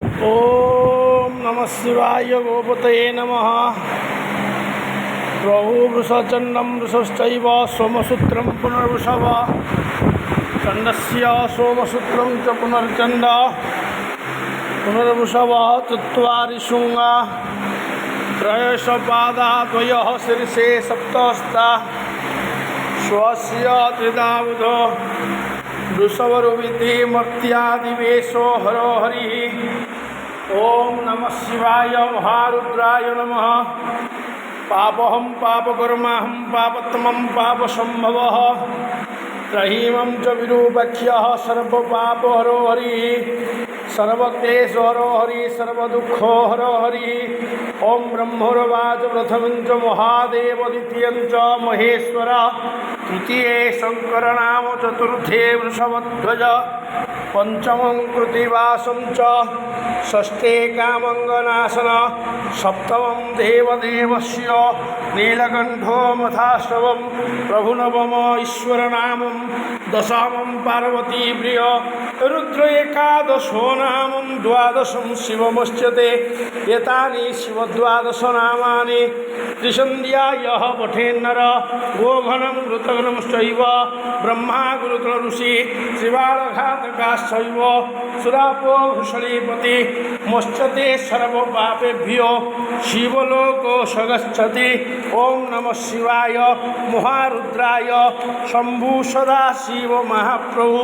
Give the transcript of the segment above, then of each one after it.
ओम नमः शिवाय गोपतये नमः। प्रभु वृषचंडम वृषश्चैव सोमसूत्रम पुनर्वृषभ चंडस्य सोमसूत्रम च पुनर्चंड पुनर्वृषभ चत्वारि शृंगा त्रयश पादा द्वयः शीर्षे सप्तहस्ता स्वस्य त्रिदावुधो वृषभरुविधि मर्त्यादिवेशो हरो हरिः। ओम नमः शिवाय महारुद्राय नमः। पापहं पापकर्माहं पापत्मं पापसंभवः त्रहीमं च विरूपाख्यः सर्वपापहरो हरिः सर्वक्लेशहरो हरिः सर्वदुःखो हरो हरिः। ओम ब्रह्मोर्वाच प्रथमं च महादेव द्वितीयं च महेश्वर तृतीये शंकरनाम चतुर्थे वृषभध्वज पंचमं कृतिवासं च षष्ठे कामंगनाशन सप्तमं देवदेवस्य नीलकंठो मथाश्रवं प्रभुनवम ईश्वरनामं दशमं पार्वतीप्रिय रुद्र एकादशो नामं द्वादशं शिवमुच्यते। एतानि शिवद्वादशनामानि त्रिसन्ध्यायः पठेन्नर गोघनं ऋतघ्नश्चैव ब्रह्मा गुरुकुलऋषि श्रीबालघातकाश्चैव सुरापो घुषणीपति मोच्यते सर्वपापेभ्यो शिवलोको सगच्छति। ओम नमः शिवाय महारुद्राय शंभु सदाशिव महाप्रभु।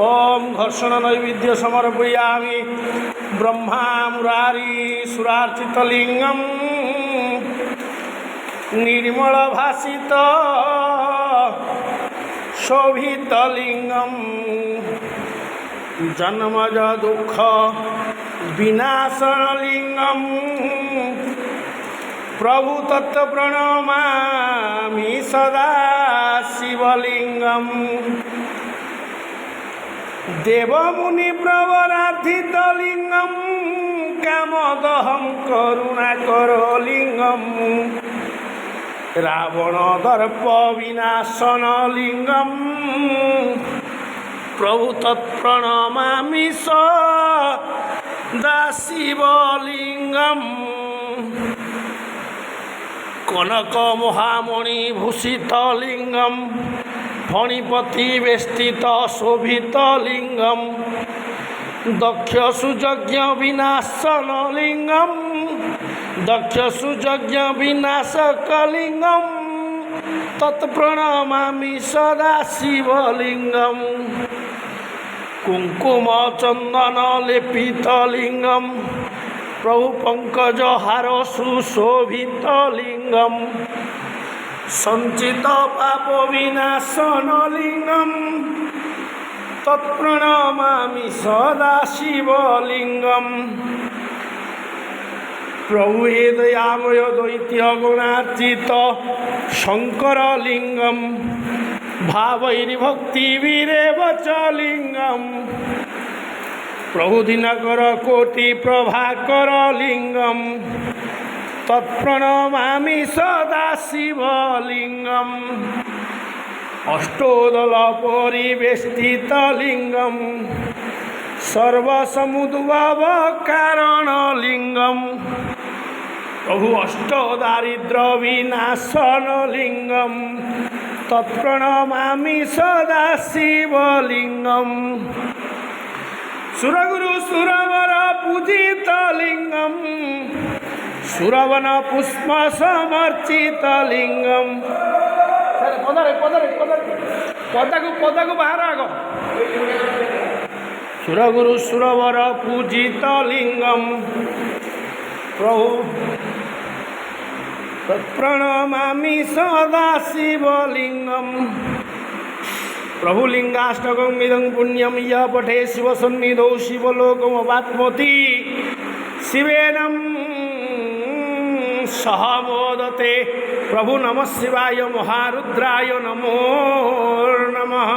ओम घर्षण नैवेद्य समर्पयामि ब्रह्मा मुरारी सुरार्चितलिंगम निर्मल भासित शोभितलिंगम जन्मज दुःख विनाशनलिंगम प्रभु तत्व प्रणमामि सदा शिवलिंगम देवमुनि प्रवरार्थितलिंगम कामदहं करुणाकरलिंगम रावण दर्प विनाशनलिंगम प्रभु तत्प्रणमामि सदा शिवलिंगम कनक महामणि भूषितलिंगम फणिपति वेष्टित शोभितलिंगम दक्ष सुयज्ञ विनाशनलिंगम दक्ष सुयज्ञ विनाशकलिंगम तत्प्रणमामि सदा शिवलिंगम कुंकुम चंदन लेपितलिंगम प्रभु पंकज हार सुशोभितलिंगम संचित पाप विनाशनलिंगम तत्प्रणमामि सदा शिवलिंगम प्रभु हे दयामय दैत्य गुणार्चित शंकरलिंगम भावैर्भक्तिवीरेव च लिंगम प्रभु दिनकर कोटि प्रभाकर लिंगम तत्प्रणमामि सदा शिवलिंगम अष्टोदल परिवेष्टित लिंगम सर्वसमुद्भव कारण लिंगम प्रभु अष्टदारिद्र विनाशन लिंगम तत्प्रणमामि सदा शिवलिंगम सुरगुरु सुरवर पूजित लिंगम सुरवन पुष्प समर्चित लिंगम पदक बाहर आग सुरगुरु सुरवर पूजित लिंगम प्रभु तत्प्रणमामि सदा शिवलिंगम प्रभु लिंगाष्टकं इदं पुण्यं यः पठे शिवसन्निधौ शिवलोकमवाप्नोति शिवेन सह मोदते। प्रभु नमः शिवाय महारुद्राय नमो नमः।